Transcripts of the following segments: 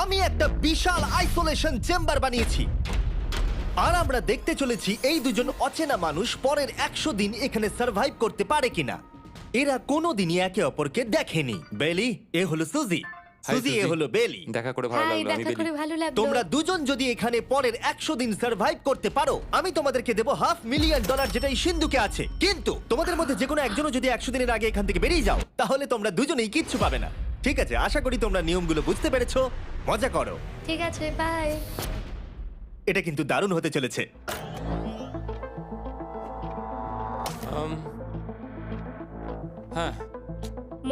আমি একটা বিশাল isolation chamber বানিয়েছি আর আমরা দেখতে চলেছি এই দুজন অচেনা মানুষ পরের 100 দিন এখানে সার্ভাইভ করতে পারে কিনা। এরা কোনোদিনই একে অপরকে দেখেনি। বেলি, এ হলো সুজি, সুজি এ সুজি। হলো বেলি। দেখা করে ভালো হাই, লাগলো। আমি দেখা করে বেলি। ভালো লাগলো। তোমরা দুজন যদি এখানে পরের 100 দিন সার্ভাইভ করতে পারো, আমি তোমাদেরকে দেবো $500,000, যেটা এই সিন্ধুকে আছে। কিন্তু তোমাদের মধ্যে যে কোনো একজনও যদি 100 দিনের আগে এখান থেকে বেরিয়ে যাও, তাহলে তোমরা দুজনেই কিচ্ছু পাবে না। ঠিক আছে, আশা করি তোমরা নিয়মগুলো বুঝতে পেরেছো। মজা করো। ঠিক আছে, বাই। এটা কিন্তু দারুণ হতে চলেছে। হ্যাঁ,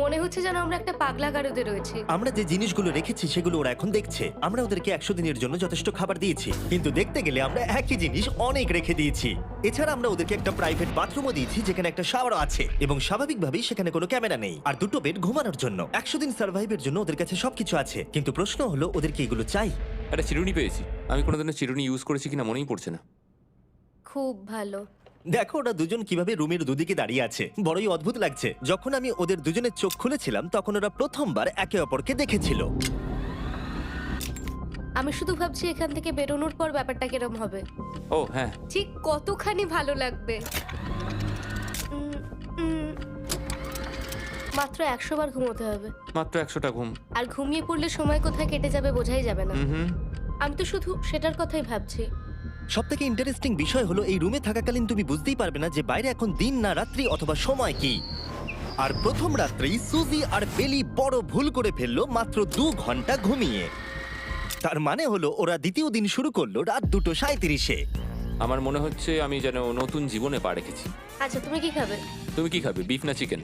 মনে হচ্ছে যেন আমরা একটা পাগলা গারদে রয়েছি। আমরা যে জিনিসগুলো রেখেছি সেগুলো ওরা এখন দেখছে। আমরা ওদেরকে 100 দিনের জন্য যথেষ্ট খাবার দিয়েছি, কিন্তু দেখতে গেলে আমরা একই জিনিস অনেক রেখে দিয়েছি। এছাড়া আমরা ওদেরকে একটা প্রাইভেট বাথরুমও দিয়েছি, যেখানে একটা শাওয়ারও আছে, এবং স্বাভাবিকভাবেই সেখানে কোনো ক্যামেরা নেই, আর দুটো বেড ঘুমানোর জন্য। 100 দিন সার্ভাইভের জন্য ওদের কাছে সবকিছু আছে, কিন্তু প্রশ্ন হলো ওদেরকে এগুলো চাই। একটা চিরুনি পেয়েছি। আমি কোনোদিনও চিরুনি ইউজ করেছি কিনা মনেই পড়ছে না। খুব ভালো। দেখো ওরা দুজন কিভাবে রুমের দুদিকে দাঁড়িয়ে আছে, বড়ই অদ্ভুত লাগছে। যখন আমি ওদের দুজনের চোখ খুলেছিলাম, তখন ওরা প্রথমবার একে অপরকে দেখেছিল। আমি শুধু ভাবছি এখান থেকে বেরোনোর পর ব্যাপারটা কিরম হবে। ও হ্যাঁ, ঠিক কতখানি ভালো লাগবে। উম, উম, মাত্র 100 বার ঘুমোতে হবে, মাত্র 100টা ঘুম। আর ঘুমিয়ে পড়লে সময় কোথায় কেটে যাবে বোঝাই যাবে না। হুম। আমি তো শুধু সেটার কথাই ভাবছি। সব থেকে ইন্টারেস্টিং বিষয় হলো এই রুমে থাকাকালীন তুমি বুঝতেই পারবে না যে বাইরে এখন দিন না রাত্রি অথবা সময় কি। আর প্রথম রাত্রেই সুজি আর বেলি বড় ভুল করে ফেললো মাত্র 2 ঘন্টা ঘুমিয়ে। তার মানে হলো ওরা দ্বিতীয় দিন শুরু করলো রাত 2:37-এ। আমার মনে হচ্ছে আমি যেন নতুন জীবনে পা রেখেছি। আচ্ছা, তুমি কি খাবে? তুমি কি খাবে, বিফ না চিকেন?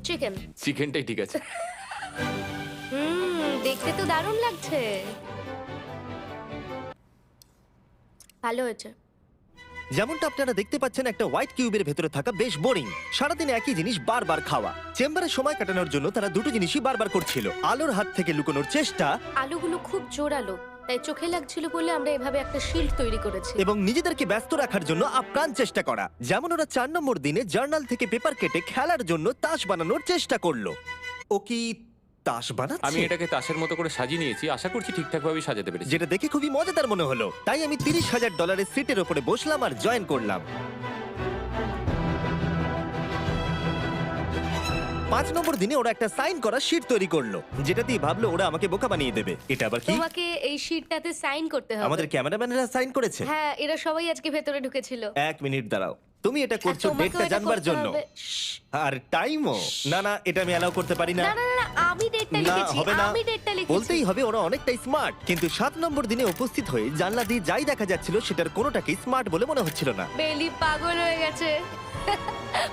চিকেন। চিকেনটাই ঠিক আছে। দেখতে তো দারুণ লাগছে। ভালো হয়েছে। যেমনটা আপনারা দেখতে পাচ্ছেন, একটা হোয়াইট কিউবের ভেতরে থাকা বেশ বোরিং। সারাদিন একই জিনিস বারবার খাওয়া। চেম্বারে সময় কাটানোর জন্য তারা দুটো জিনিসই বারবার করছিল: আলোর হাত থেকে লুকোনোর চেষ্টা আলুগুলো খুব জোরালো, তাই চোখে লাগছিল বলে আমরা এভাবে একটা শিল্ড তৈরি করেছি। এবং নিজেদেরকে ব্যস্ত রাখার জন্য আপ্রাণ চেষ্টা করা। যেমন ওরা 4 নম্বর দিনে জার্নাল থেকে পেপার কেটে খেলার জন্য তাস বানানোর চেষ্টা করলো। ও কি তাস বানাচ্ছে? আমি এটাকে তাসের মতো করে সাজিয়ে নিয়েছি, আশা করছি ঠিকঠাক ভাবে সাজাতে পেরেছি। যেটা দেখে খুবই মজাদার মনে হলো। তাই আমি $30,000 সিটের উপরে বসলাম আর জয়েন করলাম। 5 নম্বর দিনে ওরা একটা সাইন করা শিট তৈরি করলো, যেটা দিয়ে ভাবলো ওরা আমাকে বোকা বানিয়ে দেবে। এটা আবার কি? তোমাকে এই শিটটাতে সাইন করতে হবে। আমাদের ক্যামেরাম্যানেরা সাইন করেছে। হ্যাঁ, এরা সবাই আজকে ভেতরে ঢুকেছিল। 1 মিনিট দাঁড়াও, তুমি এটা আর করছো তোমাকেও ডেটটা এটা জানবার করতে জন্য। হবে। শ্শ্। আর টাইমও না, না এটা আমি অ্যালাউ করতে পারি না। না না না, আমি ডেটটা না লিখেছি। হবে না, আমি ডেটটা লিখেছি। বলতেই হবে ওরা অনেকটাই স্মার্ট। কিন্তু 7 নম্বর দিনে উপস্থিত হয়ে জানলা দিয়ে যাই দেখা যাচ্ছিল সেটার কোনোটাকেই স্মার্ট বলে মনে হচ্ছিল না। বেলি পাগল হয়ে গেছে।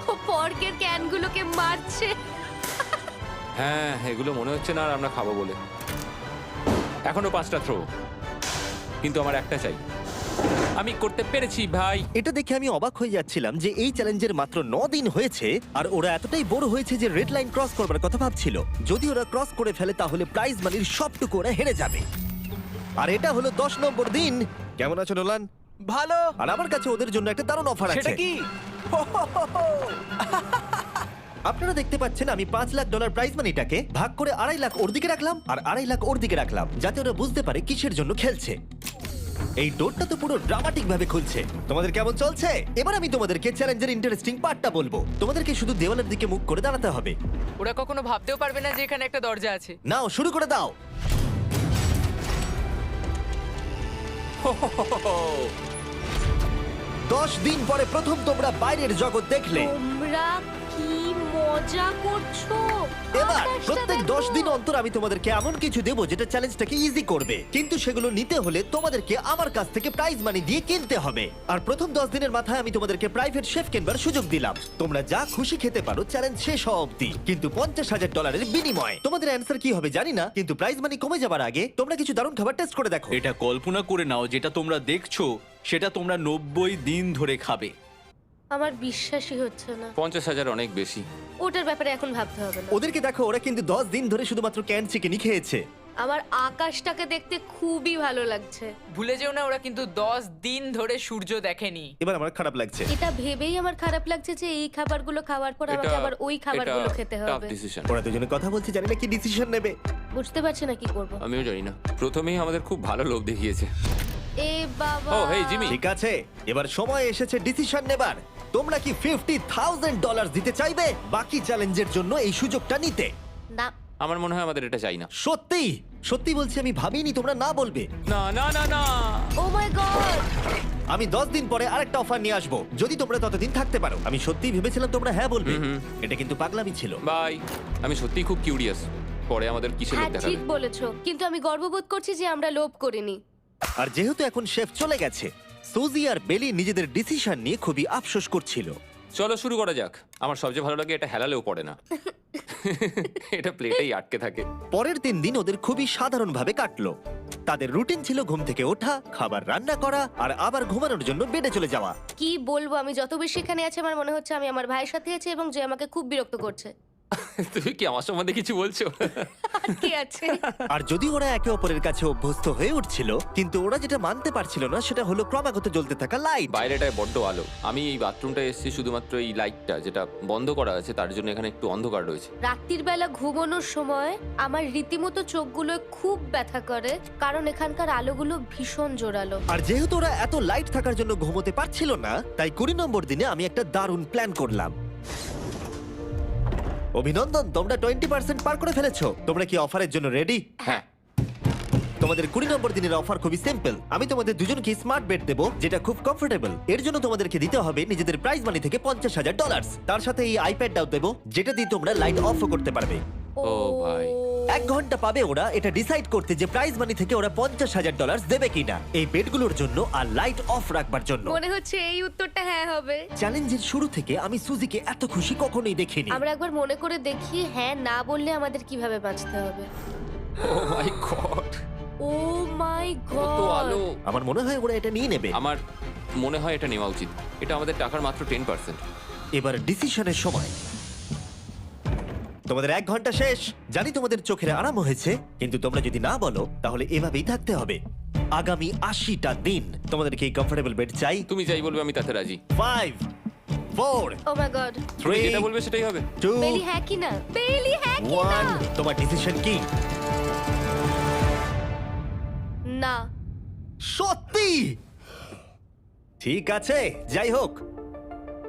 ও পর্কের ক্যানগুলোকে মারছে। হ্যাঁ, এগুলো মনে হচ্ছে না আর আমরা খাবো বলে। এখনো 5টা থ্রো, কিন্তু আমার একটা চাই। আমি করতে পেরেছি ভাই। এটা দেখে আমি অবাক হয়ে যাচ্ছিলাম যে এই চ্যালেঞ্জের মাত্র 9 দিন হয়েছে আর ওরা এতটাই বোর হয়েছে যে রেড লাইন ক্রস করবার কথা ভাবছিল। যদি ওরা ক্রস করে ফেলে তাহলে প্রাইজ মানির সবটুকু ওরা হেরে যাবে। আর এটা হলো 10 নম্বর দিন। কেমন আছো নোলান? ভালো। আর আমার কাছে ওদের জন্য একটা দারুণ অফার আছে। সেটা কি? আপনারা দেখতে পাচ্ছেন আমি $5 লাখ প্রাইজ মানিটাকে ভাগ করে 2.5 লাখ ওর দিকে রাখলাম আর 2.5 লাখ ওর দিকে রাখলাম, যাতে ওরা বুঝতে পারে কিসের জন্য খেলছে। এই ডোরটা তো পুরো ড্রামাটিক ভাবে খুলছে। তোমাদের কেমন চলছে? এবার আমি তোমাদেরকে চ্যালেঞ্জের ইন্টারেস্টিং পার্টটা বলবো। তোমাদেরকে শুধু দেওয়ালের দিকে মুখ করে দাঁড়াতে হবে। ওরা কখনো ভাবতেও পারবে না যে এখানে একটা দরজা আছে। নাও শুরু করে দাও। দশ দিন পরে প্রথম তোমরা বাইরের জগৎ দেখলে। তোমরা কি মজা করছো? এবার আকাশটা প্রত্যেক দেখো। 10 দিন অন্তর আমি তোমাদেরকে এমন কিছু দেবো যেটা চ্যালেঞ্জটাকে ইজি করবে, কিন্তু সেগুলো নিতে হলে তোমাদেরকে আমার কাছ থেকে প্রাইজ মানি দিয়ে কিনতে হবে। আর প্রথম 10 দিনের মাথায় আমি তোমাদেরকে প্রাইভেট শেফ কেনবার সুযোগ দিলাম। তোমরা যা খুশি খেতে পারো চ্যালেঞ্জ শেষ হওয়া অব্দি, কিন্তু $50,000 বিনিময়ে। তোমাদের অ্যান্সার কি হবে জানি না, কিন্তু প্রাইজ মানি কমে যাবার আগে তোমরা কিছু দারুণ খাবার টেস্ট করে দেখো। এটা কল্পনা করে নাও, যেটা তোমরা দেখছো সেটা তোমরা 90 দিন ধরে খাবে। আমার বিশ্বাসই হচ্ছে না। 50,000 অনেক বেশি। ওটার ব্যাপারে এখন ভাবতে হবে না। ওদেরকে দেখো, ওরা কিন্তু 10 দিন ধরে শুধুমাত্র ক্যান চিকেনই খেয়েছে। আমার আকাশটাকে দেখতে খুবই ভালো লাগছে। ভুলে যেও না ওরা কিন্তু 10 দিন ধরে সূর্য দেখেনি। এবার আমার খারাপ লাগছে। এটা ভেবেই আমার খারাপ লাগছে যে এই খাবারগুলো খাওয়ার পর আমাকে আবার ওই খাবারগুলো খেতে হবে। ডিসিশন। ওরা দুজনে কথা বলছে, জানি না কি ডিসিশন নেবে। বুঝতে পারছি না কি করব। আমিও জানি না। প্রথমেই আমাদের খুব ভালো লোভ দেখিয়েছে। এ বাবা। ও হেই জিমি। ঠিক আছে, এবার সময় এসেছে ডিসিশন নেবার। তোমরা কি $50,000 দিতে চাইবে বাকি চ্যালেঞ্জের জন্য এই সুযোগটা নিতে? না। আমার মনে হয় আমাদের এটা চাই না। সত্যি সত্যি বলছি, আমি ভাবিনি তোমরা না বলবে। না না না না। ও মাই গড। আমি 10 দিন পরে আরেকটা অফার নিয়ে আসবো, যদি তোমরা ততদিন থাকতে পারো। আমি সত্যি ভেবেছিলাম তোমরা হ্যাঁ বলবে। এটা কিন্তু পাগলামি ছিল। বাই। আমি সত্যিই খুব কিউরিয়াস পরে আমাদের কিসের হ্যাঁ লোভ দেখাবে। ঠিক বলেছো, কিন্তু আমি গর্ববোধ করছি যে আমরা লোভ করিনি। আর যেহেতু এখন শেফ চলে গেছে, সুজি আর বেলি নিজেদের ডিসিশন নিয়ে খুবই আফসোস করছিল। চলো শুরু করা যাক। আমার সবচেয়ে ভালো লাগে এটা হেলালেও পড়ে না। এটা প্লেটেই আটকে থাকে। পরের 3 দিন ওদের খুবই সাধারণভাবে কাটলো। তাদের রুটিন ছিল ঘুম থেকে ওঠা, খাবার রান্না করা আর আবার ঘুমানোর জন্য বেডে চলে যাওয়া। কি বলবো, আমি যত বেশি এখানে আছি আমার মনে হচ্ছে আমি আমার ভাইয়ের সাথে আছি এবং যে আমাকে খুব বিরক্ত করছে। তুমি কি আমার সম্বন্ধে কিছু বলছো? আর কি আছে? আর যদি ওরা একে অপরের কাছে অভ্যস্ত হয়ে উঠছিল, কিন্তু ওরা যেটা মানতে পারছিল না সেটা হলো ক্রমাগত জ্বলতে থাকা লাইট। বাইরেটায় বড্ড আলো। আমি এই বাথরুমটায় এসেছি শুধুমাত্র এই লাইটটা যেটা বন্ধ করা আছে তার জন্য এখানে একটু অন্ধকার রয়েছে। রাত্রির বেলা ঘুমানোর সময় আমার রীতিমতো চোখগুলো খুব ব্যথা করে, কারণ এখানকার আলোগুলো ভীষণ জোরালো। আর যেহেতু ওরা এত লাইট থাকার জন্য ঘুমোতে পারছিল না, তাই 20 নম্বর দিনে আমি একটা দারুণ প্ল্যান করলাম। অভিনন্দন, তোমরা 20% পার করে ফেলেছো। তোমরা কি অফারের জন্য রেডি? হ্যাঁ। তোমাদের 20 নম্বর দিনের অফার খুবই সিম্পল। আমি তোমাদের দুজনকে স্মার্ট বেড দেবো, যেটা খুব কমফোর্টেবল। এর জন্য তোমাদেরকে দিতে হবে নিজেদের প্রাইজ মানি থেকে $50,000। তার সাথে এই আইপ্যাডটাও দেবো, যেটা দিয়ে তোমরা লাইট অফও করতে পারবে। ও ভাই। 1 ঘন্টা পাবে ওরা এটা ডিসাইড করতে যে প্রাইজ মানি থেকে ওরা $50,000 দেবে কিনা এই বেডগুলোর জন্য আর লাইট অফ রাখবার জন্য। মনে হচ্ছে এই উত্তরটা হ্যাঁ হবে। চ্যালেঞ্জের শুরু থেকে আমি সুজিকে এত খুশি কখনোই দেখিনি। আমরা একবার মনে করে দেখি হ্যাঁ না বললে আমাদের কিভাবে বাঁচতে হবে। ও মাই গড। ও মাই কত আলো। গড। আমার মনে হয় ওরা এটা নিয়ে নেবে। আমার মনে হয় এটা নেওয়া উচিত। এটা আমাদের টাকার মাত্র 10%। এবার ডিসিশনের সময়। তোমাদের 1 ঘন্টা শেষ। জানি তোমাদের চোখের আরাম হয়েছে, কিন্তু তোমরা যদি না বলো তাহলে এভাবেই থাকতে হবে আগামী 80টা দিন। তোমাদেরকে এই কমফোর্টেবল বেড চাই। তুমি যাই বলবে আমি তাতে রাজি। 5 4 ও মাই গড। তুমি 3 যেটা বলবে সেটাই হবে। 2 বেলি হ্যাঁ কি না? বেলি হ্যাঁ কি না? 1 তোমার ডিসিশন কি? না। সত্যি? ঠিক আছে, যাই হোক,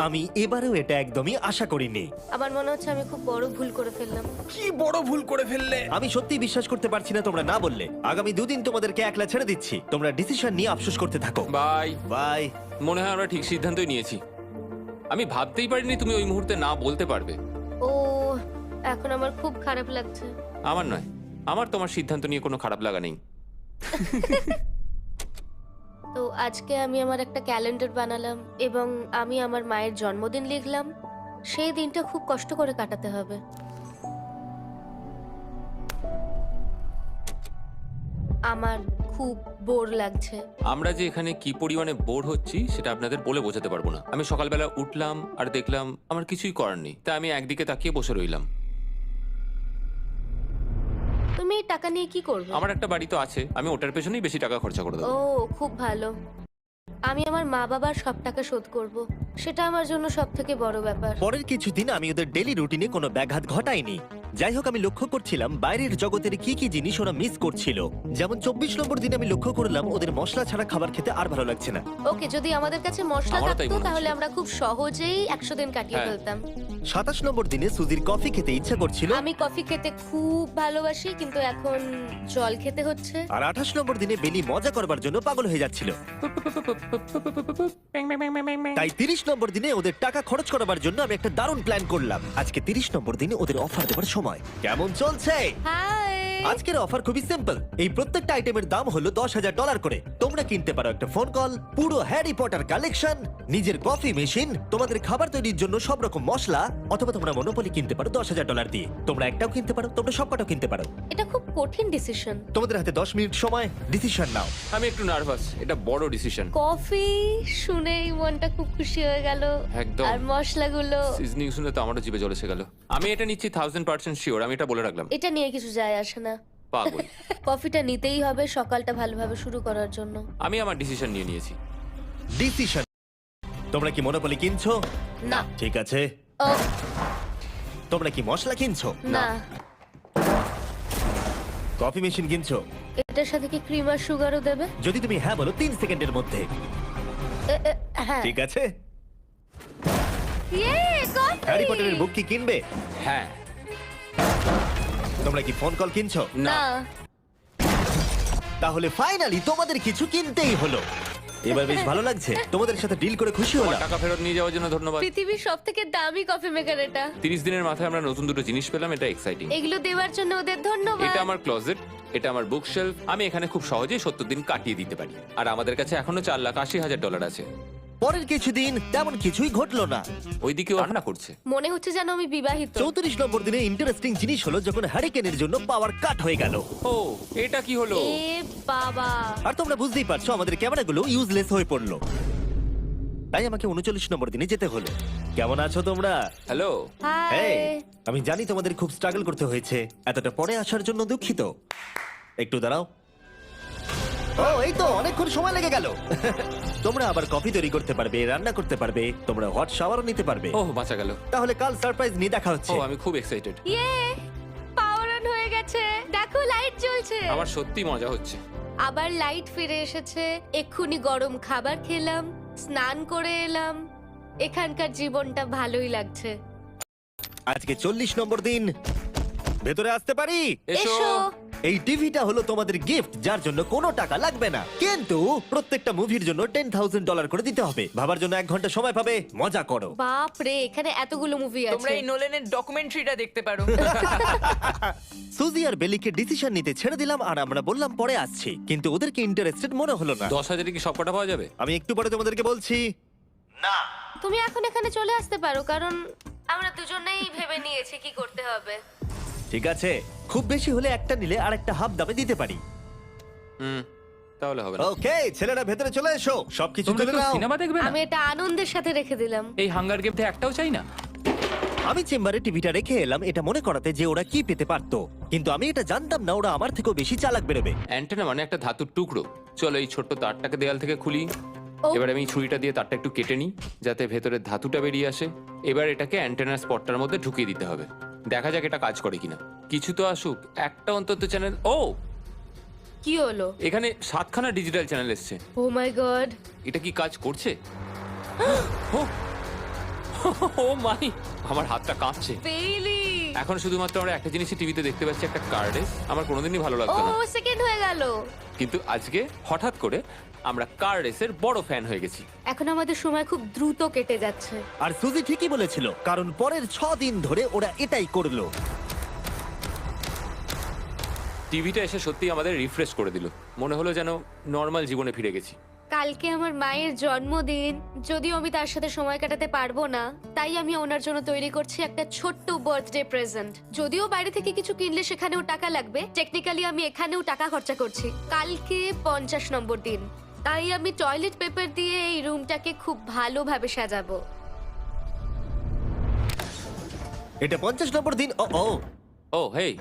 আমি এবারেও এটা একদমই আশা করিনি। আমার মনে হচ্ছে আমি খুব বড় ভুল করে ফেললাম। কি বড় ভুল করে ফেললে। আমি সত্যি বিশ্বাস করতে পারছি না তোমরা না বললে। আগামী 2 দিন তোমাদেরকে একলা ছেড়ে দিচ্ছি। তোমরা ডিসিশন নিয়ে আফসোস করতে থাকো। বাই। বাই। মনে হয় আমরা ঠিক সিদ্ধান্তই নিয়েছি। আমি ভাবতেই পারিনি তুমি ওই মুহূর্তে না বলতে পারবে। ও এখন আমার খুব খারাপ লাগছে। আমার নয়, আমার তোমার সিদ্ধান্ত নিয়ে কোনো খারাপ লাগা নেই। তো আজকে আমি আমার একটা ক্যালেন্ডার বানালাম এবং আমি আমার মায়ের জন্মদিন লিখলাম। সেই দিনটা খুব কষ্ট করে কাটাতে হবে। আমার খুব বোর লাগছে। আমরা যে এখানে কি পরিমাণে বোর হচ্ছি সেটা আপনাদের বলে বোঝাতে পারবো না। আমি সকালবেলা উঠলাম আর দেখলাম আমার কিছুই করার নেই, তাই আমি একদিকে তাকিয়ে বসে রইলাম। তুমি এই টাকা নিয়ে কি করবে? আমার একটা বাড়ি তো আছে, আমি ওটার পেছনেই বেশি টাকা খরচা করে ও দেবো। খুব ভালো। আমি আমার মা বাবার সব টাকা শোধ করব। সেটা আমার জন্য সব থেকে বড় ব্যাপার। পরের কিছুদিন আমি ওদের ডেলি রুটিনে কোনো ব্যাঘাত ঘটাইনি। যাই হোক, আমি লক্ষ্য করছিলাম বাইরের জগতের কি কি জিনিস ওরা মিস করছিল। যেমন 24 নম্বর দিনে আমি লক্ষ্য করলাম ওদের মশলা ছাড়া খাবার খেতে আর ভালো লাগছে না। ওকে, যদি আমাদের কাছে মশলা আমারও তাই থাকতো মনে হচ্ছে। তাহলে আমরা খুব সহজেই 100 দিন কাটিয়ে হ্যাঁ। ফেলতাম। 27 নম্বর দিনে সুজির কফি খেতে ইচ্ছা করছিল। আমি কফি খেতে খুব ভালোবাসি, কিন্তু এখন জল খেতে হচ্ছে। আর 28 নম্বর দিনে বেলি মজা করবার জন্য পাগল হয়ে যাচ্ছিল। তাই 30 নম্বর দিনে ওদের টাকা খরচ করাবার জন্য আমি একটা দারুণ প্ল্যান করলাম। আজকে 30 নম্বর দিনে ওদের অফার দেবার সময়। কেমন চলছে? হাই। আজকের অফার খুবই সিম্পল। এই প্রত্যেকটা আইটেমের দাম হলো $10,000 করে। তোমরা কিনতে পারো একটা ফোন কল, পুরো হ্যারি পটার কালেকশন, নিজের কফি মেশিন, তোমাদের খাবার তৈরির জন্য সব রকম মশলা, অথবা তোমরা মনোপলি কিনতে পারো $10,000 দিয়ে। তোমরা একটাও কিনতে পারো, তোমরা সবকটাও কিনতে পারো। এটা খুব কঠিন ডিসিশন। তোমাদের হাতে 10 মিনিট সময়, ডিসিশন নাও। আমি একটু নার্ভাস, এটা বড় ডিসিশন। কফি শুনেই মনটা খুব খুশি হয়ে গেল। একদম। আর মশলাগুলো, সিজনিং শুনে তো আমারও জিভে জল এসে গেল। আমি এটা নিচ্ছি 1000% শিওর, আমি এটা বলে রাখলাম। এটা নিয়ে কিছু যায় আসে না। পাগল। কফিটা নিতেই হবে সকালটা ভালোভাবে শুরু করার জন্য। আমি আমার ডিসিশন নিয়ে নিয়েছি। ডিসিশন। তোমরা কি মনোপলি কিনছো? না। ঠিক আছে। ও তোমরা কি মশলা কিনছো? না, কফি মেশিন কিনছো? এটার সাথে কি ক্রিম আর সুগারও দেবে? যদি তুমি হ্যাঁ বলো 3 সেকেন্ডের মধ্যে। হ্যাঁ। ঠিক আছে। ইয়ে, কফি! হ্যারি পটারের বুক কি কিনবে? হ্যাঁ। তোমরা কি ফোন কল কিনছো? না। তাহলে ফাইনালি তোমাদের কিছু কিনতেই হলো। এবার বেশ ভালো লাগছে। তোমাদের সাথে ডিল করে খুশি আমার হলাম। টাকা ফেরত নিয়ে যাওয়ার জন্য ধন্যবাদ। পৃথিবীর সবথেকে দামি কফি মেকার এটা। 30 দিনের মাথায় আমরা নতুন দুটো জিনিস পেলাম, এটা এক্সাইটিং। এগুলো দেওয়ার জন্য ওদের ধন্যবাদ। এটা আমার ক্লোজেট, এটা আমার বুক শেলফ। আমি এখানে খুব সহজেই 70 দিন কাটিয়ে দিতে পারি। আর আমাদের কাছে এখনো $4,80,000 আছে। পরের কিছুদিন তেমন কিছুই ঘটলো না। ওইদিকেও রান্না করছে। মনে হচ্ছে যেন আমি বিবাহিত। 34 নম্বর দিনে ইন্টারেস্টিং জিনিস হলো যখন হ্যারিকেনের জন্য পাওয়ার কাট হয়ে গেল। ও, এটা কি হলো? এ বাবা! আর তোমরা বুঝতেই পারছো আমাদের ক্যামেরাগুলো ইউজলেস হয়ে পড়লো। তাই আমাকে 39 নম্বর দিনে যেতে হলো। কেমন আছো তোমরা? হ্যালো। হাই। এই, আমি জানি তোমাদের খুব স্ট্রাগল করতে হয়েছে। এতটা পরে আসার জন্য দুঃখিত। একটু দাঁড়াও। ও, এই তো অনেকক্ষণ সময় লেগে গেল। তোমরা আবার কফি তৈরি করতে পারবে, রান্না করতে পারবে, তোমরা হট শাওয়ারও নিতে পারবে। ও, বাঁচা গেল। তাহলে কাল সারপ্রাইজ নিয়ে দেখা ও, হচ্ছে। আমি খুব এক্সাইটেড। ইয়ে! পাওয়ার অন হয়ে গেছে। দেখো লাইট জ্বলছে। আমার সত্যি মজা হচ্ছে। আবার লাইট ফিরে এসেছে। এক্ষুনি গরম খাবার খেলাম, স্নান করে এলাম। এখানকার জীবনটা ভালোই লাগছে। আজকে 40 নম্বর দিন। ভেতরে আসতে পারি? এসো। এসো। এই টিভিটা হলো তোমাদের গিফট, যার জন্য কোনো টাকা লাগবে না, কিন্তু প্রত্যেকটা মুভির জন্য $10,000 করে দিতে হবে। ভাবার জন্য 1 ঘন্টা সময় পাবে। মজা করো। বাপ রে, এখানে এতগুলো মুভি তোমরা আছে। এই নোলেনের ডকুমেন্টারিটা দেখতে পারো। সুজি আর বেলিকে ডিসিশন নিতে ছেড়ে দিলাম আর আমরা বললাম পরে আসছি, কিন্তু ওদেরকে ইন্টারেস্টেড মনে হলো না। 10,000 কি সবকটা পাওয়া যাবে? আমি একটু পরে তোমাদেরকে বলছি। না, তুমি এখন এখানে চলে আসতে পারো, কারণ আমরা দুজনেই ভেবে নিয়েছি কি করতে হবে। ঠিক আছে, খুব বেশি হলে একটা নিলে আর একটা হাফ দামে দিতে পারি। হুম, তাহলে হবে না। ওকে, ছেলেরা ভেতরে চলে এসো, সবকিছু তোমরা তুলে কেউ নাও। সিনেমা দেখবে না? আমি এটা আনন্দের সাথে রেখে দিলাম। এই হাঙ্গার গেমটা একটাও চাই না। আমি চেম্বারে টিভিটা রেখে এলাম এটা মনে করাতে যে ওরা কি পেতে পারতো, কিন্তু আমি এটা জানতাম না ওরা আমার থেকেও বেশি চালাক বেরোবে। অ্যান্টেনা মানে একটা ধাতুর টুকরো। চলো এই ছোট্ট তারটাকে দেয়াল থেকে খুলি। ও। এবার আমি ছুরিটা দিয়ে তারটা একটু কেটে নিই যাতে ভেতরের ধাতুটা বেরিয়ে আসে। এবার এটাকে অ্যান্টেনার স্পটটার মধ্যে ঢুকিয়ে দিতে হবে। দেখা যাক এটা কাজ করে কিনা। কিছু তো আসুক, একটা অন্তত চ্যানেল। ও, কি হলো? এখানে 7খানা ডিজিটাল চ্যানেল এসছে। ও মাই গড! এটা কি কাজ করছে? ও, ও মাই, আমার হাতটা কাঁপছে। বেইলি! এখন শুধুমাত্র আমরা একটা জিনিসই টিভিতে দেখতে পাচ্ছি, একটা কার্ডেস। আমার কোনোদিনই ভালো ও লাগতো না, সেকেন্ড হয়ে গেল। কিন্তু আজকে হঠাৎ করে আমরা কার রেসের বড় ফ্যান হয়ে গেছি। এখন আমাদের সময় খুব দ্রুত কেটে যাচ্ছে। আর সুজি ঠিকই বলেছিল, কারণ পরের 6 দিন ধরে ওরা এটাই করলো। টিভিটা এসে সত্যি আমাদের রিফ্রেশ করে দিল। মনে হলো যেন নর্মাল জীবনে ফিরে গেছি। কালকে আমার মায়ের জন্মদিন, যদিও আমি তার সাথে সময় কাটাতে পারবো না, তাই আমি ওনার জন্য তৈরি করছি একটা ছোট্ট বার্থডে প্রেজেন্ট। যদিও বাইরে থেকে কিছু কিনলে সেখানেও টাকা লাগবে, টেকনিক্যালি আমি এখানেও টাকা খরচা করছি। কালকে 50 নম্বর দিন, তাই আমি টয়লেট পেপার দিয়ে এই রুমটাকে খুব ভালোভাবে সাজাবো। এটা 50 নম্বর দিন। ও ও, ও হেই,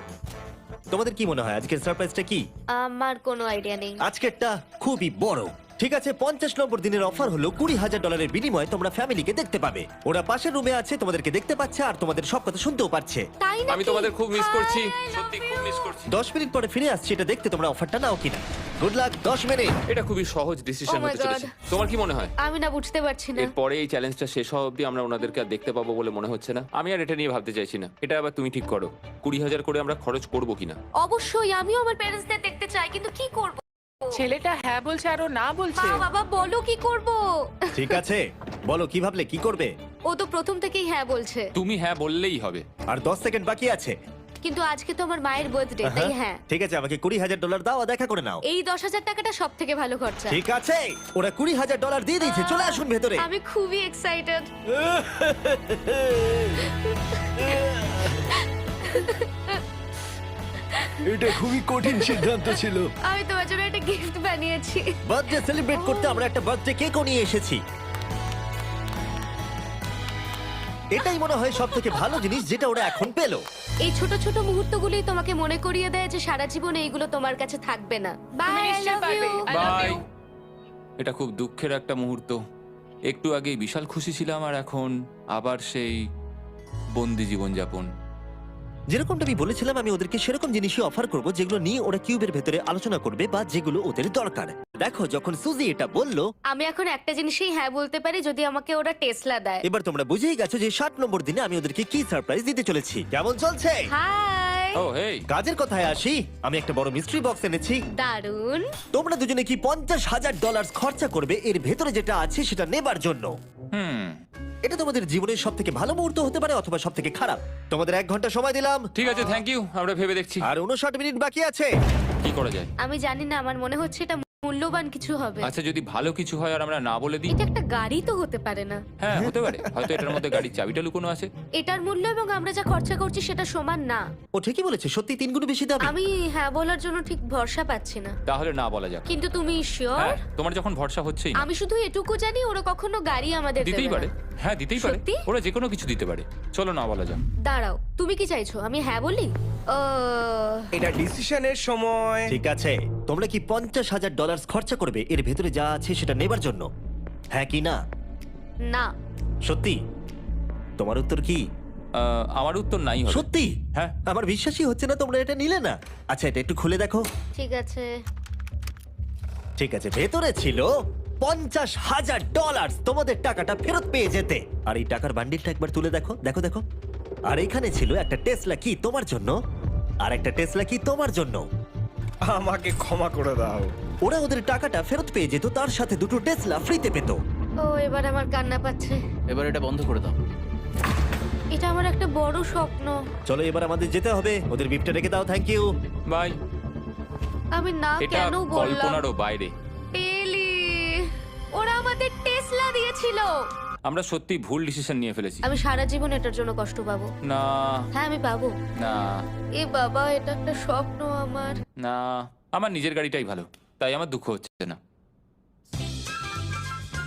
তোমাদের কি মনে হয় আজকের সারপ্রাইজটা কি? আমার কোনো আইডিয়া নেই। আজকেরটা খুবই বড়। ঠিক আছে, 50 নম্বর দিনের অফার হলো $20,000 বিনিময়ে তোমরা ফ্যামিলিকে দেখতে পাবে। ওরা পাশের রুমে আছে, তোমাদেরকে দেখতে পাচ্ছে আর তোমাদের সব কথা শুনতেও পাচ্ছে। তাই না? আমি তোমাদের খুব মিস করছি, সত্যি খুব মিস করছি। 10 মিনিট পরে ফিরে আসছি এটা দেখতে তোমরা অফারটা নাও কিনা। Good luck. 10 মিনিট। এটা খুবই সহজ ডিসিশন Oh my হতে চলেছে। God. তোমার কি মনে হয়? আমি না বুঝতে পারছি না। এরপরে এই চ্যালেঞ্জটা শেষ হওয়া অবধি আমরা ওনাদেরকে আর দেখতে পাবো বলে মনে হচ্ছে না। আমি আর এটা নিয়ে ভাবতে চাইছি না। এটা আবার তুমি ঠিক করো, 20,000 করে আমরা খরচ করবো কিনা। অবশ্যই আমিও আমার প্যারেন্টসদের দেখতে চাই, কিন্তু কি করব? ছেলেটা হ্যাঁ বলছে আর ও না বলছে। মা বাবা বলো কি করব? ঠিক আছে, বলো কি ভাবলে, কি করবে? ও তো প্রথম থেকেই হ্যাঁ বলছে, তুমি হ্যাঁ বললেই হবে। আর 10 সেকেন্ড বাকি আছে। কিন্তু আজকে তো আমার মায়ের বার্থডে, তাই হ্যাঁ। ঠিক আছে, আমাকে $20,000 দাও আর দেখা করে নাও। এই 10,000 টাকাটা সব থেকে ভালো খরচা। ঠিক আছে, ওরা $20,000 দিয়ে দিয়েছে। চলে আসুন ভেতরে। আমি খুবই এক্সাইটেড। এটা খুবই কঠিন সিদ্ধান্ত ছিল। আমি তোমার জন্য একটা গিফট বানিয়েছি। বার্থডে সেলিব্রেট করতে আমরা একটা বার্থডে কেকও নিয়ে এসেছি। এটাই মনে হয় সব থেকে ভালো জিনিস যেটা ওরা এখন পেলো। এই ছোট ছোট মুহূর্তগুলোই তোমাকে মনে করিয়ে দেয় যে সারা জীবনে এইগুলো তোমার কাছে থাকবে না। বাই, আই নিশ্চয়ই লাভ পারবে। You. I love bye. you. এটা খুব দুঃখের একটা মুহূর্ত। একটু আগেই বিশাল খুশি ছিলাম আর এখন আবার সেই বন্দি জীবনযাপন। যেরকমটা আমি বলেছিলাম, আমি ওদেরকে সেরকম জিনিসই অফার করব যেগুলো নিয়ে ওরা কিউবের ভেতরে আলোচনা করবে বা যেগুলো ওদের দরকার। দেখো, যখন সুজি এটা বলল, আমি এখন একটা জিনিসই হ্যাঁ বলতে পারি, যদি আমাকে ওরা টেসলা দেয়। এবার তোমরা বুঝেই গেছো যে 60 নম্বর দিনে আমি ওদেরকে কি সারপ্রাইজ দিতে চলেছি। কেমন চলছে? হাই, ও হেই, কাজের কথায় আসি, আমি একটা বড় মিস্ট্রি বক্স এনেছি। দারুন। তোমরা দুজনে কি $50,000 খরচা করবে এর ভেতরে যেটা আছে সেটা নেবার জন্য? এটা তোমাদের জীবনের সব থেকে ভালো মুহূর্ত হতে পারে অথবা সব থেকে খারাপ। তোমাদের 1 ঘন্টা সময় দিলাম ঠিক আছে, থ্যাংক ইউ। আমরা ভেবে দেখছি আর 59 মিনিট বাকি আছে। কি করা যায়। আমি জানি না, আমার মনে হচ্ছে এটা মূল্যবান কিছু হবে। আচ্ছা, যদি ভালো কিছু হয় আর আমরা না বলে দিই? এটা একটা গাড়ি তো হতে পারে না। হ্যাঁ, হতে পারে। হয়তো এটার মধ্যে গাড়ির চাবিটা লুকোনো আছে। এটার মূল্য এবং আমরা যা খরচা করছি সেটা সমান না। ও ঠিকই বলেছে, সত্যি 3 গুণ বেশি দাম। আমি হ্যাঁ বলার জন্য ঠিক ভরসা পাচ্ছি না। তাহলে না বলা যাক। কিন্তু তুমি শিওর? হ্যাঁ, তোমার যখন ভরসা হচ্ছেই না। আমি শুধু এটুকু জানি, ওরা কখনো গাড়ি আমাদের দিতেই দেবে পারে। না। হ্যাঁ, দিতেই পারে। সত্যি? ওরা যে কোনো কিছু দিতে পারে। চলো না বলা যাক। দাঁড়াও, তুমি কি চাইছো আমি হ্যাঁ বলি? এটা ডিসিশনের সময়। ঠিক আছে, তোমরা কি $50,000 খরচা করবে এর ভেতরে যা আছে সেটা নেবার জন্য? হ্যাঁ কি না? না। সত্যি? তোমার উত্তর কি? আমার উত্তর নাই হবে। সত্যি? হ্যাঁ। আমার বিশ্বাসই হচ্ছে না তোমরা এটা নিলে না। আচ্ছা, এটা একটু খুলে দেখো। ঠিক আছে। ঠিক আছে, ভেতরে ছিল $50,000। তোমাদের টাকাটা ফেরত পেয়ে যেতে। আর এই টাকার বান্ডিলটা একবার তুলে দেখো, দেখো দেখো। আর এখানে ছিল একটা টেসলা কি তোমার জন্য, আর একটা টেসলা কি তোমার জন্য। আমাকে ক্ষমা করে দাও। ওরা ওদের টাকাটা ফেরত পেয়ে যেত, তার সাথে দুটো টেসলা ফ্রিতে পেত। ও, এবার আমার কান্না পাচ্ছে। এবার এটা বন্ধ করে দাও। এটা আমার একটা বড় স্বপ্ন। চলো এবার আমাদের যেতে হবে। ওদের গিফটটা রেখে দাও। Thank you. বাই। আমি না এটা কেন বললাম? কল্পনারও বাইরে। পেলি, ওরা আমাদের টেসলা দিয়েছিল। আমরা সত্যি ভুল ডিসিশন নিয়ে ফেলেছি। আমি সারা জীবন এটার জন্য কষ্ট পাবো। না হ্যাঁ, আমি পাবো। না এ বাবা, এটা একটা স্বপ্ন আমার। না, আমার নিজের গাড়িটাই ভালো, তাই আমার দুঃখ হচ্ছে না।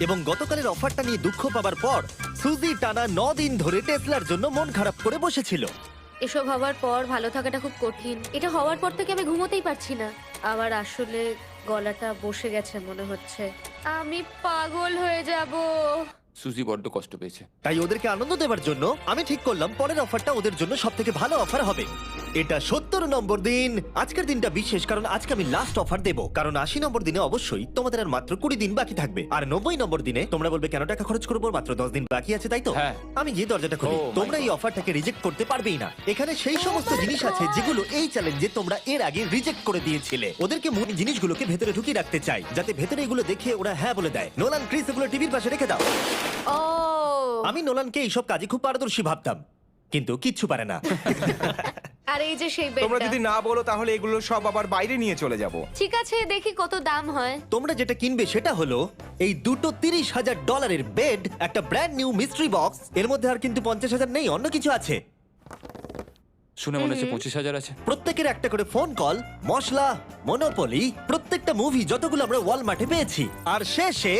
এবং গতকালের অফারটা নিয়ে দুঃখ পাবার পর সুজি টানা 9 দিন ধরে টেসলার জন্য মন খারাপ করে বসেছিল। এসব হওয়ার পর ভালো থাকাটা খুব কঠিন। এটা হওয়ার পর থেকে আমি ঘুমোতেই পারছি না। আমার আসলে গলাটা বসে গেছে মনে হচ্ছে। আমি পাগল হয়ে যাব। সুজি বড্ড কষ্ট পেয়েছে। তাই ওদেরকে আনন্দ দেওয়ার জন্য আমি ঠিক করলাম পরের অফারটা ওদের জন্য সব থেকে ভালো অফার হবে। এটা 70 নম্বর দিন। আজকের দিনটা বিশেষ কারণ আজকে আমি লাস্ট অফার দেব। কারণ 80 নম্বর দিনে অবশ্যই তোমাদের আর মাত্র 20 দিন বাকি থাকবে। আর 90 নম্বর দিনে তোমরা বলবে কেন টাকা খরচ করবো, মাত্র 10 দিন বাকি আছে, তাই তো? হ্যাঁ। আমি গিয়ে দরজাটা খুলি। Oh my তোমরা এই God. অফারটাকে রিজেক্ট করতে পারবেই না। এখানে সেই সমস্ত জিনিস আছে যেগুলো এই চ্যালেঞ্জে তোমরা এর আগে রিজেক্ট করে দিয়েছিলে। ওদেরকে মূল জিনিসগুলোকে ভেতরে ঢুকিয়ে রাখতে চাই, যাতে ভেতরে এগুলো দেখে ওরা হ্যাঁ বলে দেয়। নোলান, ক্রিস, এগুলো টিভির পাশে রেখে দাও। ও, আমি নোলানকে এইসব কাজে খুব পারদর্শী ভাবতাম, কিন্তু কিচ্ছু পারে না। আর এই যে সেই তোমরা বেডটা। যদি না বলো তাহলে এগুলো সব আবার বাইরে নিয়ে চলে যাব। ঠিক আছে, দেখি কত দাম হয়। তোমরা যেটা কিনবে সেটা হলো এই দুটো $30,000 বেড, একটা ব্র্যান্ড নিউ মিস্ট্রি বক্স। এর মধ্যে আর কিন্তু 50,000 নেই, অন্য কিছু আছে। শুনে মনে হচ্ছে 25,000 আছে। প্রত্যেকের একটা করে ফোন কল, মশলা, মনোপলি, প্রত্যেকটা মুভি যতগুলো আমরা ওয়ালমার্টে পেয়েছি, আর শেষে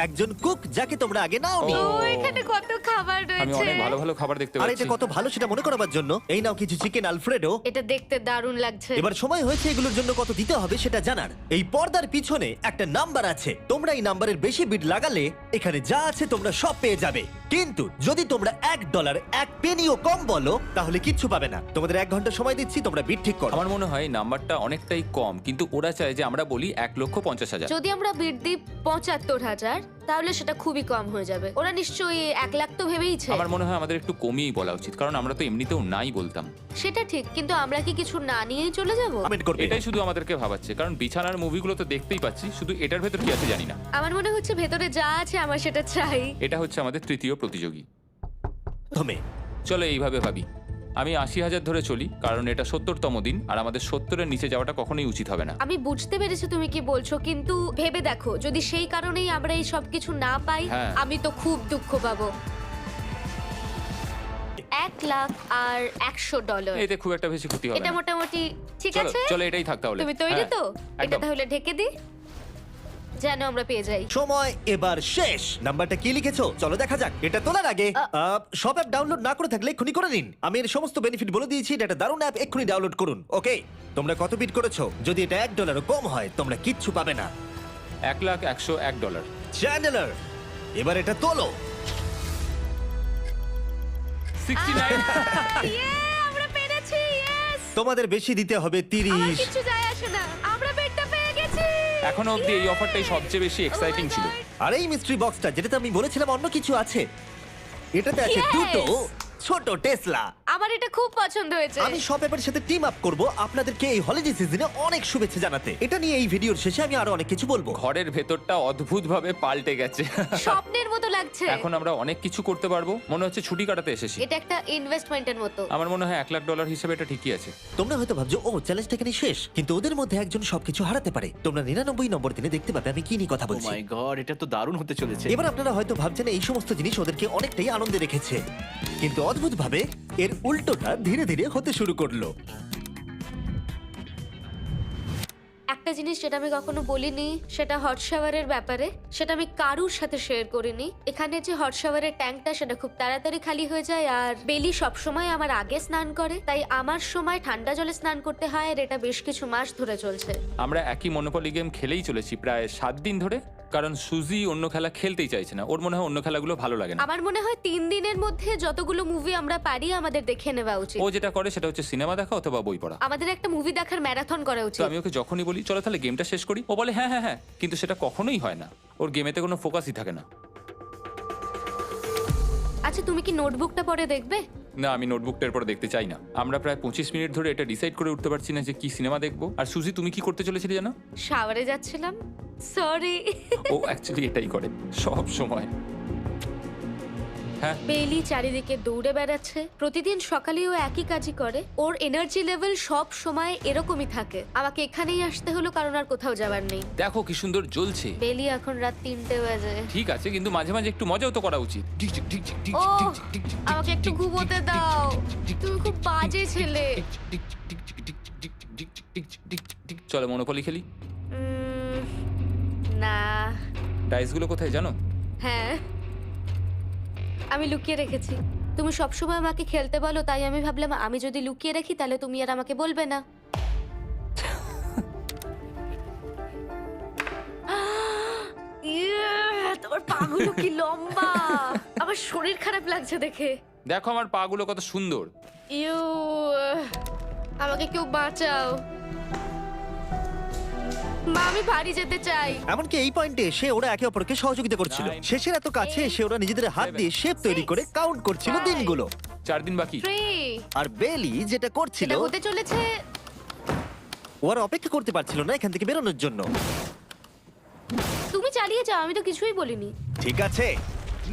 একজন কুক যাকে তোমরা আগে নাওনি। ও, এখানে কত খাবার আমি রয়েছে। অনেক ভালো ভালো খাবার দেখতে আর পাচ্ছি। এটা কত ভালো সেটা মনে করাবার জন্য এই নাও কিছু চিকেন আলফ্রেডো। এটা দেখতে দারুণ লাগছে। এবার সময় হয়েছে এগুলোর জন্য কত দিতে হবে সেটা জানার। এই পর্দার পিছনে একটা নাম্বার আছে। তোমরা এই নাম্বারের বেশি বিড লাগালে এখানে যা আছে তোমরা সব পেয়ে যাবে। কিন্তু যদি তোমরা $1 1 পেনিও কম বলো তাহলে কিচ্ছু পাবে না। তোমাদের 1 ঘন্টা সময় দিচ্ছি, তোমরা বিড ঠিক করো। আমার মনে হয় এই নাম্বারটা অনেকটাই কম, কিন্তু ওরা চায় যে আমরা বলি 1,50,000। যদি আমরা বিড দিই 75,000, তাহলে সেটা খুবই কম হয়ে যাবে। ওরা নিশ্চয়ই 1 লাখ তো ভেবেইছে। আমার মনে হয় আমাদের একটু কমিয়েই বলা উচিত, কারণ আমরা তো এমনিতেও নাই বলতাম। সেটা ঠিক, কিন্তু আমরা কি কিছু না নিয়েই চলে যাব? কমেন্ট করবে। এটাই শুধু আমাদেরকে ভাবাচ্ছে, কারণ বিছানার মুভিগুলো তো দেখতেই পাচ্ছি, শুধু এটার ভেতর কি আছে জানি না। আমার মনে হচ্ছে ভেতরে যা আছে আমার সেটা চাই। এটা হচ্ছে আমাদের তৃতীয় প্রতিযোগী। প্রথমে চলো এইভাবে ভাবি, আমি 80,000 ধরে চলি, কারণ এটা 70তম দিন, আর আমাদের 70-এর নিচে যাওয়াটা কখনোই উচিত হবে না। আমি বুঝতে পেরেছি তুমি কি বলছো, কিন্তু ভেবে দেখো যদি সেই কারণেই আমরা এই সব কিছু না পাই, হ্যাঁ। আমি তো খুব দুঃখ পাবো। 1 লাখ আর $100। এতে খুব একটা বেশি ক্ষতি হবে এটা না। মোটামুটি ঠিক চলো আছে। চলো এটাই থাক তাহলে। তুমি তৈরি হ্যাঁ, তো? এটা একদম। তাহলে ঢেকে দি। যেন আমরা পেয়ে যাই। সময় এবার শেষ। নাম্বারটা কি লিখেছো চলো দেখা যাক। এটা তোলার আগে সব অ্যাপ ডাউনলোড না করে থাকলে এক্ষুনি করে নিন। আমি এর সমস্ত বেনিফিট বলে দিয়েছি। এটা একটা দারুণ অ্যাপ, এক্ষুনি ডাউনলোড করুন। ওকে, তোমরা কত বিট করেছো? যদি এটা $1 কম হয় তোমরা কিচ্ছু পাবে না। $1,101 চ্যানেলার, এবার এটা তোলো। 69 আমরা পেরেছি, ইয়েস! তোমাদের বেশি দিতে হবে আমার 30। কিছু যায় আসে না, আমরা বেডটা পেয়ে গেছি। এখনো অবধি এই অফারটাই সবচেয়ে বেশি এক্সাইটিং ছিল। আর এই মিস্ট্রি বক্সটা, যেটাতে আমি বলেছিলাম অন্য কিছু আছে, এটাতে আছে Yes! দুটো ছোট টেসলা। আমার এটা খুব পছন্দ হয়েছে। আমি সব ব্যাপারের সাথে টিম আপ করব আপনাদেরকে এই হলিডে সিজনে অনেক শুভেচ্ছা জানাতে। এটা নিয়ে এই ভিডিওর শেষে আমি আরো অনেক কিছু বলবো। ঘরের ভেতরটা অদ্ভুতভাবে পাল্টে গেছে। স্বপ্নের মতো লাগছে। এখন আমরা অনেক কিছু করতে পারবো, মনে হচ্ছে ছুটি কাটাতে এসেছি। এটা একটা ইনভেস্টমেন্টের মতো। আমার মনে হয় $1,00,000 হিসেবে এটা ঠিকই আছে। তোমরা হয়তো ভাবছো ও চ্যালেঞ্জটা এখানে শেষ, কিন্তু ওদের মধ্যে একজন সবকিছু হারাতে পারে। তোমরা 99 নম্বর দিনে দেখতে পাবে আমি কি নিয়ে কথা ও বলছি। মাই গড, এটা তো দারুণ হতে চলেছে। এবার আপনারা হয়তো ভাবছেন এই সমস্ত জিনিস ওদেরকে অনেকটাই আনন্দে রেখেছে, কিন্তু অদ্ভুতভাবে এর উল্টোটা ধীরে ধীরে হতে শুরু করলো। একটা জিনিস যেটা আমি কখনো বলিনি, সেটা হট শাওয়ারের ব্যাপারে। সেটা আমি কারুর সাথে শেয়ার করিনি। এখানে যে হট শাওয়ারের ট্যাঙ্কটা, সেটা খুব তাড়াতাড়ি খালি হয়ে যায়। আর বেলি সবসময় আমার আগে স্নান করে, তাই আমার সময় ঠান্ডা জলে স্নান করতে হয়। আর এটা বেশ কিছু মাস ধরে চলছে। আমরা একই মনোপলি গেম খেলেই চলেছি প্রায় 7 দিন ধরে, কারণ সুজি অন্য খেলা খেলতেই চাইছে না। ওর মনে হয় অন্য খেলাগুলো ভালো লাগে না। আমার মনে হয় 3 দিনের মধ্যে যতগুলো মুভি আমরা পারি আমাদের দেখে নেওয়া উচিত। ও যেটা করে সেটা হচ্ছে সিনেমা দেখা অথবা বই পড়া। আমাদের একটা মুভি দেখার ম্যারাথন করা তো উচিত। আমি ওকে যখনই বলি চলো তাহলে গেমটা শেষ করি, ও বলে হ্যাঁ হ্যাঁ হ্যাঁ, কিন্তু সেটা কখনোই হয় না। ওর গেমেতে কোনো ফোকাসই থাকে না। আচ্ছা, তুমি কি নোটবুকটা পরে দেখবে? না, আমি নোটবুকটার পর দেখতে চাই না। আমরা প্রায় 25 মিনিট ধরে এটা ডিসাইড করে উঠতে পারছি না যে কি সিনেমা দেখবো। আর সুজি, তুমি কি করতে চলেছিলে জানো? শাওয়ারে যাচ্ছিলাম। সরি। ও অ্যাকচুয়ালি এটাই করে সব সময়। হ্যাঁ, বেলি চারিদিকে দৌড়ে বেড়াচ্ছে। প্রতিদিন সকালে ও একই কাজই করে। ওর এনার্জি লেভেল সব সময় এরকমই থাকে। আমাকে এখানেই আসতে হলো কারণ আর কোথাও যাবার নেই। দেখো কি সুন্দর জ্বলছে। বেলি এখন রাত 3টে বাজে। ঠিক আছে, কিন্তু মাঝে মাঝে একটু মজাও তো করা উচিত। ও, আমাকে একটু ঘুমোতে দাও। তুমি খুব বাজে ছেলে। চলো মনোপলি খেলি। না। ডাইসগুলো কোথায় জানো? হ্যাঁ, আমি লুকিয়ে রেখেছি। তুমি সবসময় আমাকে খেলতে বলো, তাই আমি ভাবলাম আমি যদি লুকিয়ে রাখি তাহলে তুমি আর আমাকে বলবে না। তোমার পাগুলো কি লম্বা! আমার শরীর খারাপ লাগছে দেখে। দেখো আমার পাগুলো কত সুন্দর। ইউ, আমাকে কেউ বাঁচাও। মা, আমি বাড়ি যেতে চাই। এমনকি এই পয়েন্টে এসে ওরা একে অপরকে সহযোগিতা করছিল। Nine, শেষের এত কাছে এসে ওরা নিজেদের হাত দিয়ে শেপ তৈরি করে কাউন্ট করছিল five, দিনগুলো। 4 দিন বাকি। 3, আর বেলি যেটা করছিল, এটা হতে চলেছে। ও আর অপেক্ষা করতে পারছিল না এখান থেকে বেরোনোর জন্য। তুমি চালিয়ে যাও, আমি তো কিছুই বলিনি। ঠিক আছে,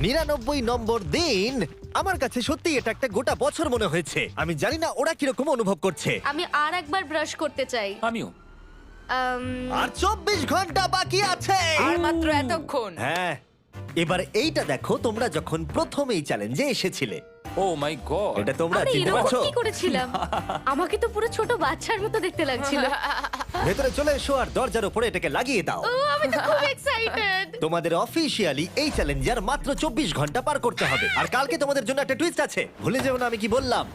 99 নম্বর দিন। আমার কাছে সত্যি এটা একটা গোটা বছর মনে হয়েছে। আমি জানি না ওরা কিরকম অনুভব করছে। আমি আর একবার ব্রাশ করতে চাই। আমিও। আর 24 ঘন্টা বাকি আছে। আর মাত্র এতক্ষণ। হ্যাঁ, এবার এইটা দেখো, তোমরা যখন প্রথম এই চ্যালেঞ্জে এসেছিলে, ও মাই গড। এটা তোমরা আরে চিনতে এরকম পারছো? কি করেছিলাম? আমাকে তো পুরো ছোট বাচ্চার মতো দেখতে লাগছিল। ভেতরে চলে এসো আর দরজার উপরে এটাকে লাগিয়ে দাও। ও, আমি তো খুব এক্সাইটেড। তোমাদের অফিসিয়ালি এই চ্যালেঞ্জার মাত্র 24 ঘন্টা পার করতে হবে। আর কালকে তোমাদের জন্য একটা টুইস্ট আছে, ভুলে যেও না আমি কি বললাম।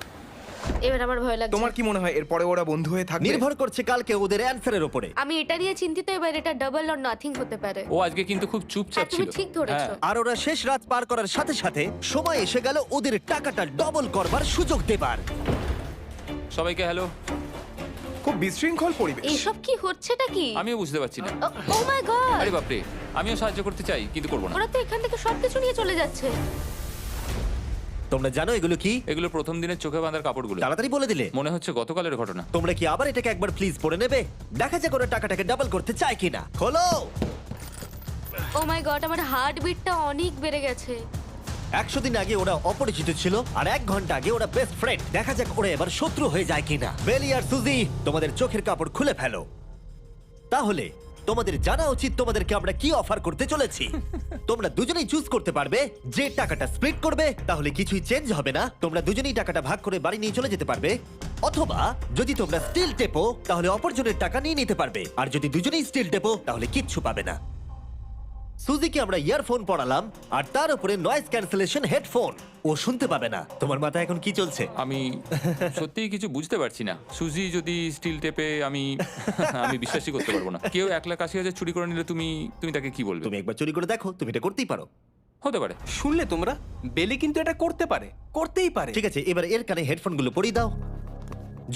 এবার আমার ভয় লাগছে। তোমার কি মনে হয় এরপরে ওরা বন্ধু হয়ে থাকবে? নির্ভর করছে কালকে ওদের অ্যানসারের উপরে। আমি এটা নিয়ে চিন্তিত। এবার এটা ডাবল অর নাথিং হতে পারে। ও আজকে কিন্তু খুব চুপচাপ হ্যাঁ, তুমি ছিল। ঠিক ধরেছো। হ্যাঁ। আর ওরা শেষ রাত পার করার সাথে সাথে সময় এসে গেল ওদের টাকাটা ডবল করবার সুযোগ দেবার। সবাইকে হ্যালো। খুব বিশৃঙ্খল পরিবেশ। এইসব কি হচ্ছেটা কি? আমিও বুঝতে পারছি না। ও মাই গড! আরে বাপরে, আমিও সাহায্য করতে চাই কিন্তু করবো না। ওরা তো এখান থেকে সবকিছু নিয়ে চলে যাচ্ছে। তোমরা জানো এগুলো কি? এগুলো প্রথম দিনের চোখে বাঁধার কাপড়গুলো। তাড়াতাড়ি বলে দিলে। মনে হচ্ছে গতকালের ঘটনা। তোমরা কি আবার এটাকে একবার প্লিজ পড়ে নেবে? দেখা যাক ওরা টাকাটাকে ডাবল করতে চায় কিনা। খোলো। ও মাই গড, আমার হার্ট বিটটা অনেক বেড়ে গেছে। 100 দিন আগে ওরা অপরিচিত ছিল, আর 1 ঘন্টা আগে ওরা বেস্ট ফ্রেন্ড। দেখা যাক ওরা এবার শত্রু হয়ে যায় কিনা। বেলি আর সুজি, তোমাদের চোখের কাপড় খুলে ফেলো। তাহলে তোমাদের জানা উচিত তোমাদেরকে আমরা কি অফার করতে চলেছি। তোমরা দুজনেই চুজ করতে পারবে যে টাকাটা স্প্লিট করবে, তাহলে কিছুই চেঞ্জ হবে না। তোমরা দুজনেই টাকাটা ভাগ করে বাড়ি নিয়ে চলে যেতে পারবে। অথবা যদি তোমরা স্টিল টেপো তাহলে অপরজনের টাকা নিয়ে নিতে পারবে। আর যদি দুজনেই স্টিল টেপো তাহলে কিচ্ছু পাবে না। সুজিকে আমরা ইয়ারফোন পড়ালাম আর তার উপরে নয়েজ ক্যান্সেলেশন হেডফোন। ও শুনতে পাবে না। তোমার মাথায় এখন কি চলছে? আমি সত্যিই কিছু বুঝতে পারছি না। সুজি যদি স্টিল টেপে আমি বিশ্বাসই করতে পারবো না। কেউ 1,80,000 চুরি করে নিলে তুমি তাকে কি বলবে? তুমি একবার চুরি করে দেখো, তুমি এটা করতেই পারো। হতে পারে। শুনলে তোমরা, বেলি কিন্তু এটা করতে পারে, করতেই পারে। ঠিক আছে, এবার এর কানে হেডফোনগুলো পরিয়ে দাও।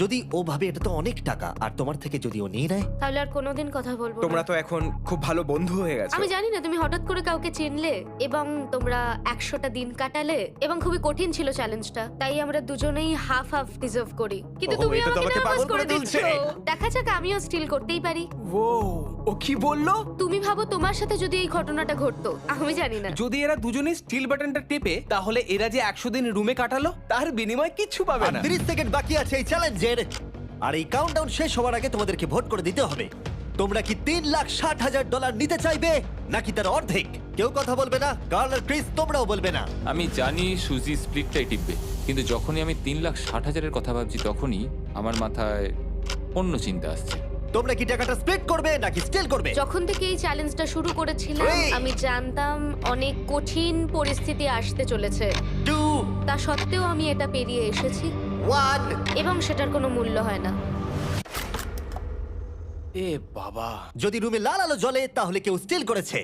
যদি ও ভাবে এটা তো অনেক টাকা, আর তোমার থেকে যদি ও নিয়ে নেয়, তাহলে আর কোনোদিন কথা বলবো তোমরা না। তো এখন খুব ভালো বন্ধু হয়ে গেছো। আমি জানি না তুমি হঠাৎ করে কাউকে চিনলে এবং তোমরা 100টা দিন কাটালে এবং খুবই কঠিন ছিল চ্যালেঞ্জটা, তাই আমরা দুজনেই হাফ হাফ ডিজার্ভ করি। কিন্তু ওহো, তুমি এটা তো আমাকে আমাকে নার্ভাস পাগল করে করে দিচ্ছ। তুলছে। দেখা যাক, আমিও স্টিল করতেই পারি। ও ও কি বললো? তুমি ভাবো তোমার সাথে যদি এই ঘটনাটা ঘটতো, আমি জানি না। যদি এরা দুজনেই স্টিল বাটনটা টেপে, তাহলে এরা যে 100 দিন রুমে কাটালো তার বিনিময়ে কিচ্ছু পাবে আর না। 30 সেকেন্ড বাকি আছে এই চ্যালেঞ্জের। আর এই কাউন্টডাউন শেষ হওয়ার আগে তোমাদেরকে ভোট করে দিতে হবে। তোমরা কি $3,60,000 নিতে চাইবে নাকি তার অর্ধেক? কেউ কথা বলবে না। কার্ল আর ক্রিস, তোমরাও বলবে না। আমি জানি সুজি স্প্লিটটাই টিপবে, কিন্তু যখনই আমি 3,60,000-এর কথা ভাবছি তখনই আমার মাথায় অন্য চিন্তা আসছে। তোমরা কি টাকাটা স্প্লিট করবে নাকি স্টিল করবে? যখন থেকে এই চ্যালেঞ্জটা শুরু করেছিলাম, Three. আমি জানতাম অনেক কঠিন পরিস্থিতি আসতে চলেছে। 2, তা সত্ত্বেও আমি এটা পেরিয়ে এসেছি 1। এবং সেটার কোনো মূল্য হয় না। এ বাবা, যদি রুমে লাল আলো জ্বলে তাহলে কেউ স্টিল করেছে,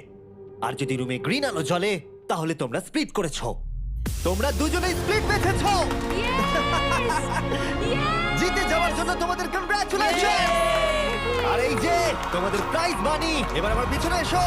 আর যদি রুমে গ্রিন আলো জ্বলে তাহলে তোমরা স্প্লিট করেছো। তোমরা দুজনেই স্প্লিট বেঁচেছো। জিতে যাওয়ার জন্য তোমাদের কংগ্রাচুলেশন। আর এই যে তোমাদের প্রাইজ মানি। এবার আমার পিছনে এসো।